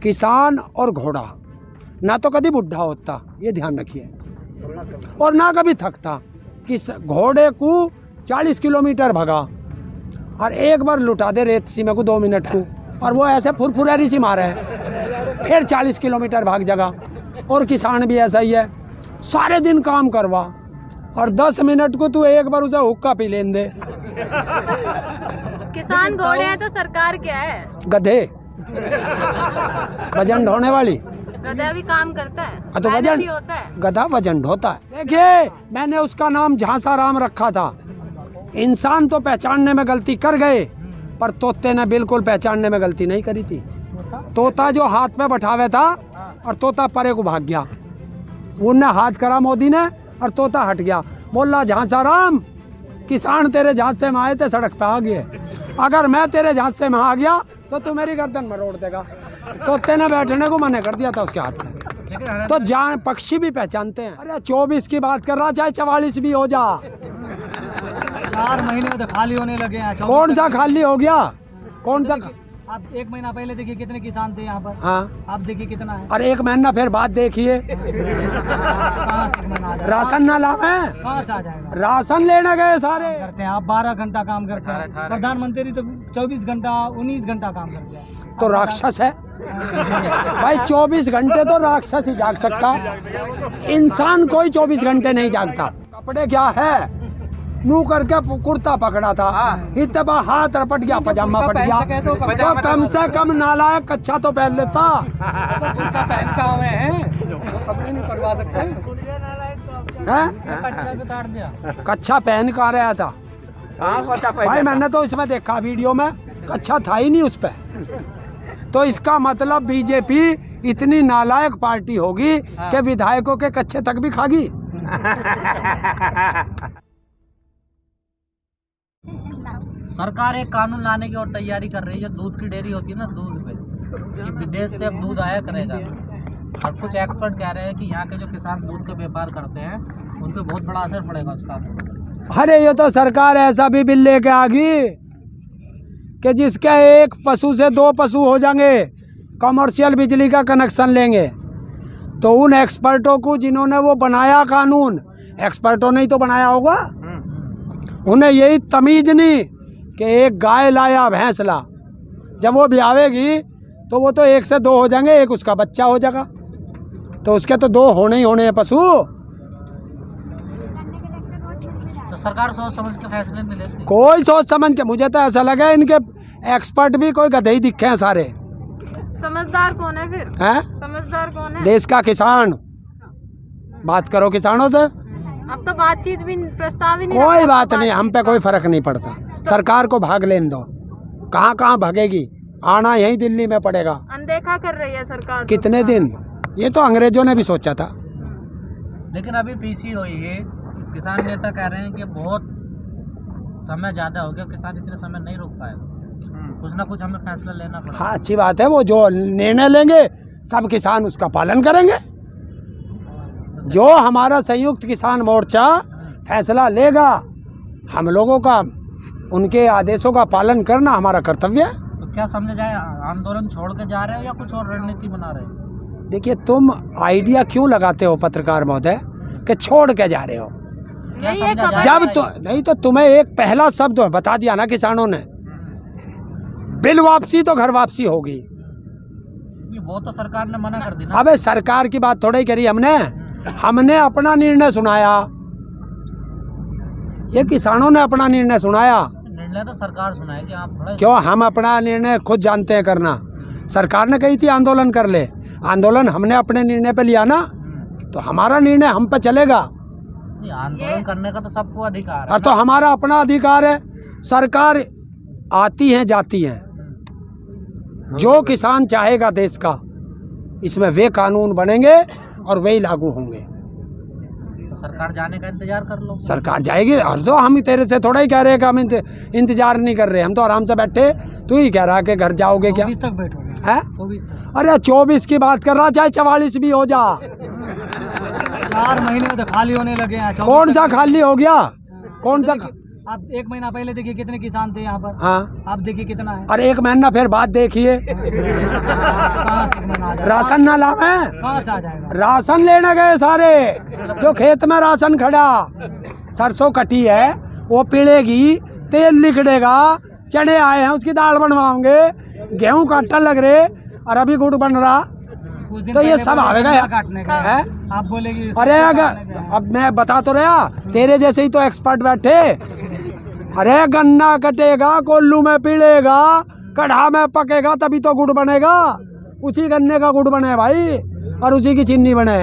किसान और घोड़ा ना तो कभी बुढ़ा होता, ये ध्यान रखिए, और ना कभी थकता। घोड़े को 40 किलोमीटर भगा और एक बार लुटा दे रेत सी में को 2 मिनट को, और वो ऐसे फुरफुरारी सी मारे है, फिर 40 किलोमीटर भाग जगा। और किसान भी ऐसा ही है, सारे दिन काम करवा और 10 मिनट को तू एक बार उसे हुक्का पी लेन दे। किसान घोड़े हैं तो सरकार क्या है? गधे, वजन ढोने वाली। गधा भी काम करता है तो वजन होता है, गधा वजन ढोता है। देखिए, मैंने उसका नाम झांसा राम रखा था। इंसान तो पहचानने में गलती कर गए, पर तोते ने बिल्कुल पहचानने में गलती नहीं करी थी। तोता जो हाथ में बैठावे था और तोता परे को भाग गया, उनने हाथ करा मोदी ने और तोता हट गया। बोला झांसा राम, किसान तेरे झांसे में आए थे, सड़क पे आ गए, अगर मैं तेरे झांसे में आ गया तो तू मेरी गर्दन में रोड़ देगा। तोते ने बैठने को मना कर दिया था उसके हाथ में। तो जान पक्षी भी पहचानते हैं। अरे 24 की बात कर रहा, चाहे 44 भी हो जा। 4 महीने में तो खाली होने लगे हैं। कौन सा खाली हो गया? कौन सा? आप 1 महीना पहले देखिए कितने किसान थे यहाँ पर। हाँ, आप देखिए कितना है। और 1 महीना फिर बाद देखिए, कहाँ से मना राशन ना लावे, कहाँ से आ जाएगा? राशन लेने गए सारे। करते हैं आप 12 घंटा काम करते हैं, प्रधानमंत्री तो 24 घंटा 19 घंटा काम करते हैं। तो राक्षस है भाई, 24 घंटे तो राक्षस ही जाग सकता, इंसान कोई 24 घंटे नहीं जागता। कपड़े क्या है, मुंह करके कुर्ता पकड़ा था, इतना हाथ रपट गया, पजामा फट गया, तो कम से कम नालायक कच्छा तो पहन लेता। कुर्ता पहन का हुए हैं, कपड़े नहीं पहनवा सकते हैं? कच्छा पहन कर आया था भाई, मैंने तो इसमें देखा वीडियो में, कच्छा था ही नहीं उस पे। तो इसका मतलब बीजेपी इतनी नालायक पार्टी होगी कि विधायकों के कच्छे तक भी खागी। सरकार एक कानून लाने की और तैयारी कर रही है। जो दूध की डेयरी होती है ना, दूध पे कि विदेश से अब दूध आया करेगा। और कुछ एक्सपर्ट कह रहे हैं कि यहाँ के जो किसान दूध का व्यापार करते हैं उन पे बहुत बड़ा असर पड़ेगा उसका। अरे ये तो सरकार ऐसा भी बिल लेके आ गई कि जिसके एक पशु से 2 पशु हो जाएंगे, कमर्शियल बिजली का कनेक्शन लेंगे। तो उन एक्सपर्टों को जिन्होंने वो बनाया कानून, एक्सपर्टों ने ही तो बनाया होगा, उन्हें यही तमीज नहीं कि एक गाय लाया भैंस ला, जब वो ब्यावेगी तो वो तो 1 से 2 हो जाएंगे, एक उसका बच्चा हो जाएगा, तो उसके तो 2 होने ही होने हैं पशु। तो सरकार सोच समझ के फैसले नहीं लेती। कोई सोच समझ के, मुझे तो ऐसा लगा इनके एक्सपर्ट भी कोई गधे ही दिखे हैं सारे। समझदार कौन है फिर? हैं? समझदार कौन है? देश का किसान। बात करो किसानों से। अब तो बातचीत भी, प्रस्ताव ही नहीं, कोई बात नहीं, हम पे कोई फर्क नहीं पड़ता। सरकार को भाग लेने दो, कहाँ कहाँ भागेगी, आना यही दिल्ली में पड़ेगा। अनदेखा कर रही है सरकार। कितने दिन, ये तो अंग्रेजों ने भी सोचा था। लेकिन अभी पीसी हुई है, किसान नेता कह रहे हैं कि बहुत समय ज़्यादा हो गया, किसान इतने समय नहीं रोक पाएगा, कुछ ना कुछ हमें फैसला लेना पड़ेगा। हाँ, अच्छी बात है, वो जो निर्णय लेंगे सब किसान उसका पालन करेंगे। जो हमारा संयुक्त किसान मोर्चा फैसला लेगा, हम लोगों का उनके आदेशों का पालन करना हमारा कर्तव्य है। तो क्या समझा जाए, आंदोलन छोड़ के जा रहे हो या कुछ और रणनीति बना रहे हो? देखिए, तुम आइडिया क्यों लगाते हो पत्रकार महोदय कि छोड़ के जा रहे हो? क्या समझा जाए? जब तो नहीं, तो तुम्हें एक पहला शब्द बता दिया ना किसानों ने, बिल वापसी तो घर वापसी होगी। वो तो सरकार ने मना कर दी ना। अबे सरकार की बात थोड़ी करी हमने अपना निर्णय सुनाया, ये किसानों ने अपना निर्णय सुनाया। निर्णय तो सरकार सुनाए कि आप थोड़ा, क्यों, हम अपना निर्णय खुद जानते हैं करना। सरकार ने कही थी आंदोलन कर ले, आंदोलन हमने अपने निर्णय पे लिया ना, तो हमारा निर्णय हम पे चलेगा। आंदोलन करने का तो सबको अधिकार है। और तो हमारा अपना अधिकार है। सरकार आती है जाती है, जो किसान चाहेगा देश का, इसमें वे कानून बनेंगे और वही लागू होंगे। तो सरकार जाने का इंतजार कर लो। सरकार जाएगी, और तो हम तेरे से थोड़ा ही कह रहे हैं कि हम इंतजार नहीं कर रहे, हम तो आराम से बैठे। तू ही कह रहा कि घर जाओगे क्या? 24 तक बैठोगे? है? 24 तक। अरे 24 की बात कर रहा, चाहे 44 भी हो जा। 4 महीने में तो खाली होने लगे हैं। कौन सा खाली हो गया? कौन सा? आप 1 महीना पहले देखिए कितने किसान थे यहाँ पर। हाँ, आप देखिए कितना है। और 1 महीना फिर बाद देखिए, कहाँ से राशन ना लावे, कहाँ से आ जाएगा? राशन लेने गए सारे, जो खेत में राशन खड़ा, सरसों कटी है वो पिलेगी, तेल निकलेगा, चने आए हैं उसकी दाल बनवाओगे, गेहूं का आटा लग रहे और अभी गुड़ बन रहा, तो ये सब आवेगा काटने का है। आप बोलेगी अरे अगर अब मैं बता तो रहा, तेरे जैसे ही तो एक्सपर्ट बैठे। अरे गन्ना कटेगा, कोल्लू में पिलेगा, कढ़ा में पकेगा, तभी तो गुड़ बनेगा। उसी गन्ने का गुड़ बने भाई, और उसी की चीनी बने।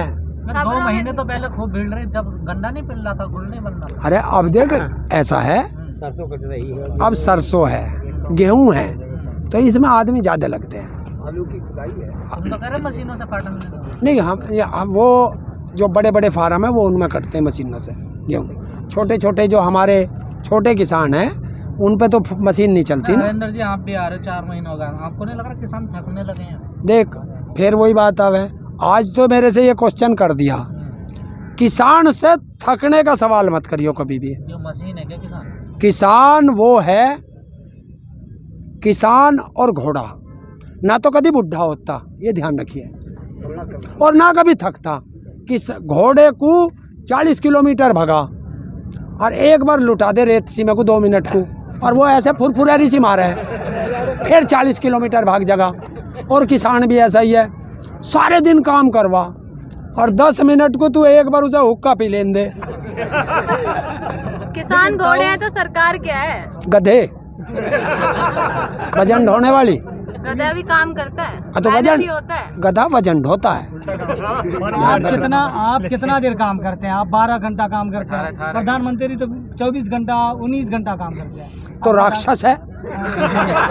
2 महीने तो पहले खूब भीड़ रही, जब गन्ना नहीं पिल रहा था, गुड़ नहीं बन रहा था। अरे अब देख ऐसा है, सरसों कट रही है, अब सरसों है, गेहूं है, तो इसमें आदमी ज्यादा लगते हैं। आलू की खुदाई है, हम तो कह रहे मशीनों से काटने। नहीं हम वो जो बड़े बड़े फार्म है वो उनमें कटते हैं मशीनों से गेहूँ। छोटे छोटे जो हमारे छोटे किसान हैं उन पे तो मशीन नहीं चलती ना। नरेंद्र जी आप भी आ रहे 4 महीने हो गए, आपको नहीं लग रहा किसान थकने लगे हैं? देख फिर वही बात आवे, आज तो मेरे से ये क्वेश्चन कर दिया, किसान से थकने का सवाल मत करियो कभी भी। जो मशीन है क्या किसान? किसान वो है, किसान और घोड़ा ना तो कभी बुढ़ा होता, ये ध्यान रखिए, और ना कभी थकता। किस घोड़े को 40 किलोमीटर भगा और एक बार लुटा दे रेत सीमे को 2 मिनट को, और वो ऐसे फुरफुरारी सी मारे है, फिर 40 किलोमीटर भाग जगह। और किसान भी ऐसा ही है, सारे दिन काम करवा और 10 मिनट को तू एक बार उसे हुक्का पी लेन दे। किसान घोड़े हैं तो सरकार क्या है? गधे, वजन ढोने वाली। गधा भी काम करता है, तो वजन मेहनती होता है। गधा वजन ढोता है। आप कितना देर काम करते हैं? आप 12 घंटा काम करते हैं, प्रधानमंत्री तो 24 घंटा 19 घंटा काम करते हैं। तो राक्षस है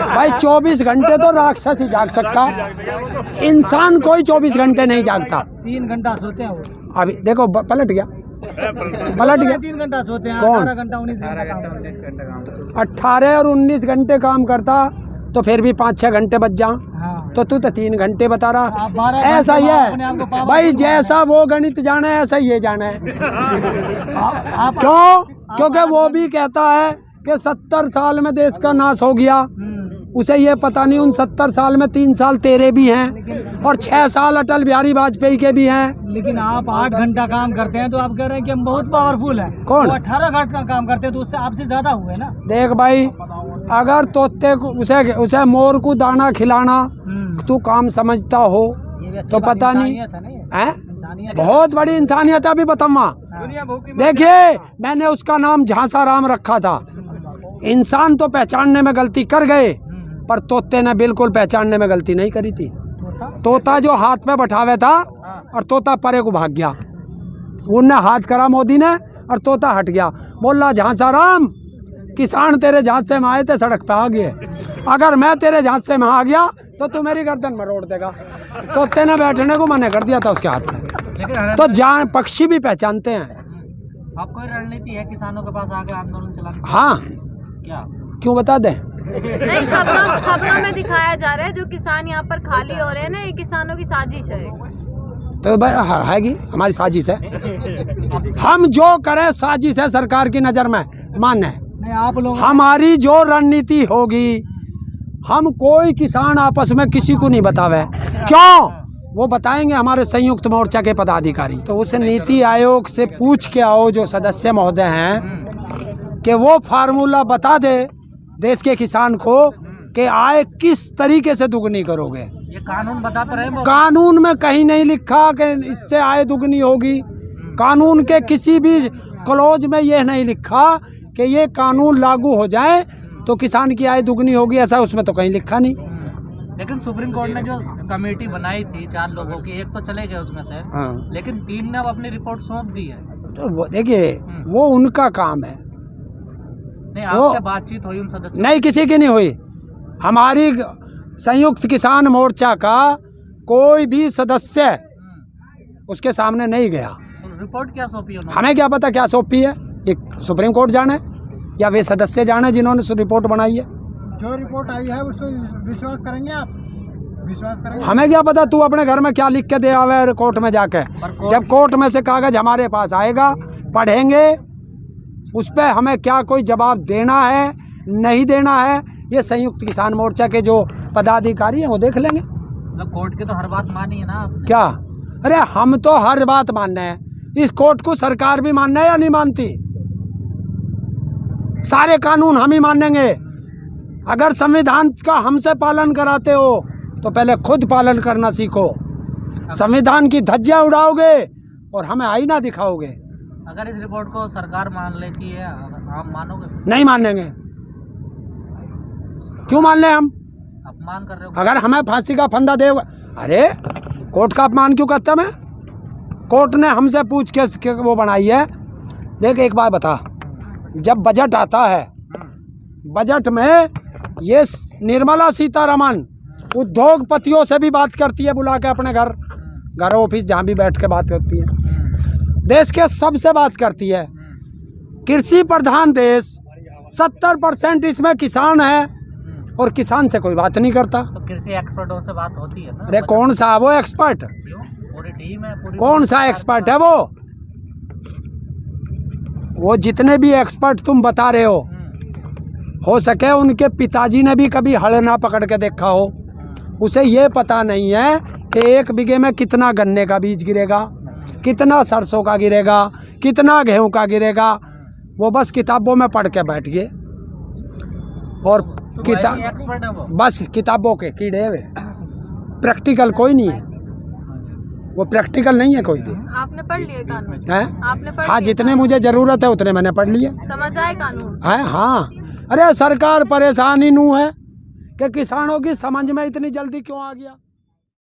भाई, 24 घंटे तो राक्षस ही जाग सकता, इंसान कोई 24 घंटे नहीं जागता। 3 घंटा सोते हैं वो। अभी देखो पलट गया, पलट गया। 3 घंटा सोते हैं, कौन? 18 घंटा 19 घंटा काम। 18 और 19 घंटे काम करता तो फिर भी 5-6 घंटे बच जा। हाँ। तो तू तो 3 घंटे बता रहा, आप 12 ऐसा ही अपने आप को है पावर भाई, फुल जैसा वो गणित जाने ऐसा ये जाने है। आप क्यों? क्योंकि वो भी कहता है कि 70 साल में देश का नाश हो गया, उसे ये पता नहीं उन 70 साल में 3 साल तेरे भी हैं और 6 साल अटल बिहारी वाजपेयी के भी हैं। लेकिन आप 8 घंटा काम करते हैं तो आप कह रहे हैं कि हम बहुत पावरफुल हैं। कौन? 18 घंटा काम करते हैं तो उससे आपसे ज्यादा हुए ना। देख भाई, अगर तोते को उसे मोर को दाना खिलाना तू काम समझता हो तो पता नहीं है, बहुत बड़ी इंसानियत है। अभी बताऊंगा, देखिए मैंने उसका नाम झांसा राम रखा था। इंसान तो पहचानने में गलती कर गए, पर तोते ने बिल्कुल पहचानने में गलती नहीं करी थी। तोता जो हाथ में बैठावे था और तोता परे को भाग गया, उनने हाथ करा मोदी ने और तोता हट गया। बोला झांसा राम, किसान तेरे झांसे में आए थे, सड़क पे आ गए, अगर मैं तेरे झांसे में आ गया तो तू मेरी गर्दन में रोड़ देगा। तोते ने बैठने को मना कर दिया था उसके हाथ में। तो जान पक्षी भी पहचानते हैं। आप कोई रणनीति है किसानों के पास आगे आंदोलन चलाने? हाँ, क्या? क्यों बता दें? नहीं, खबरों में दिखाया जा रहा है जो किसान यहाँ पर खाली हो रहे हैं ना, ये किसानों की साजिश है। तो है हमारी साजिश है, हम जो करें साजिश है सरकार की नज़र में, माने आप लोग हमारी जो रणनीति होगी, हम कोई किसान आपस में किसी को नहीं बतावे। क्यों? वो बताएंगे हमारे संयुक्त मोर्चा के पदाधिकारी। तो उस नीति आयोग से पूछ के आओ जो सदस्य महोदय हैं, कि वो फार्मूला बता दे देश के किसान को कि आय किस तरीके से दुगनी करोगे। ये कानून बताते रहे वो। कानून में कहीं नहीं लिखा कि इससे आय दुगनी होगी। कानून के किसी भी क्लॉज में यह नहीं लिखा कि ये कानून लागू हो जाए तो किसान की आय दुगनी होगी, ऐसा उसमें तो कहीं लिखा नहीं। लेकिन सुप्रीम कोर्ट ने जो कमेटी बनाई थी 4 लोगों की, एक तो चले गए उसमें से, हाँ। लेकिन 3 ने अब अपनी रिपोर्ट सौंप दी है। तो वो देखिए, वो उनका काम है। नहीं, आपसे बातचीत हुई उन सदस्यों? नहीं, किसी की नहीं हुई। हमारी संयुक्त किसान मोर्चा का कोई भी सदस्य उसके सामने नहीं गया। तो रिपोर्ट क्या सौंपी उन्होंने? हमें क्या पता क्या सौंपी है, ये सुप्रीम कोर्ट जाने या वे सदस्य जाने जिन्होंने रिपोर्ट बनाई है। जो रिपोर्ट आई है उस पर विश्वास करेंगे आप? विश्वास करेंगे? हमें क्या पता तू अपने घर में क्या लिख के दे आवे कोर्ट में जाके। जब कोर्ट में से कागज हमारे पास आएगा, पढ़ेंगे, उस पर हमें क्या कोई जवाब देना है नहीं देना है, ये संयुक्त किसान मोर्चा के जो पदाधिकारी हैं वो देख लेंगे। मतलब कोर्ट की तो हर बात मानी है ना आपने? क्या? अरे हम तो हर बात मानना है, इस कोर्ट को सरकार भी मानना है या नहीं मानती? सारे कानून हम ही मानेंगे। अगर संविधान का हमसे पालन कराते हो तो पहले खुद पालन करना सीखो। संविधान की धज्जियां उड़ाओगे और हमें आईना दिखाओगे। अगर इस रिपोर्ट को सरकार मान लेती है, आप मानोगे? नहीं मानेंगे। क्यों मान लें हम? अपमान कर रहे हो। अगर हमें फांसी का फंदा दे, अरे कोर्ट का अपमान क्यों करता मैं? कोर्ट ने हमसे पूछ के वो बनाई है। देख एक बात बता, जब बजट आता है, बजट में ये निर्मला सीतारमण उद्योगपतियों से भी बात करती है, बुला के अपने घर ऑफिस जहाँ भी बैठ के बात करती है, देश के सबसे बात करती है। कृषि प्रधान देश, 70% इसमें किसान है और किसान से कोई बात नहीं करता। तो कृषि एक्सपर्टों से बात होती है ना? अरे कौन सा वो एक्सपर्ट? पूरी टीम है, पूरी कौन सा एक्सपर्ट है वो जितने भी एक्सपर्ट तुम बता रहे हो सके उनके पिताजी ने भी कभी हल ना पकड़ के देखा हो। उसे ये पता नहीं है कि 1 बीघे में कितना गन्ने का बीज गिरेगा, कितना सरसों का गिरेगा, कितना गेहूं का गिरेगा। वो बस किताबों में पढ़ के बैठ गए और तो एक्सपर्ट है वो। बस किताबों के कीड़े वे, प्रैक्टिकल कोई नहीं है। वो प्रैक्टिकल नहीं है कोई भी। आपने पढ़ लिए कानून? हैं? आपने पढ़ हाँ, लिए जितने कानून? मुझे जरूरत है उतने मैंने पढ़ लिए। समझ आए कानून? है हाँ। अरे सरकार परेशानी नू है कि किसानों की समझ में इतनी जल्दी क्यों आ गया।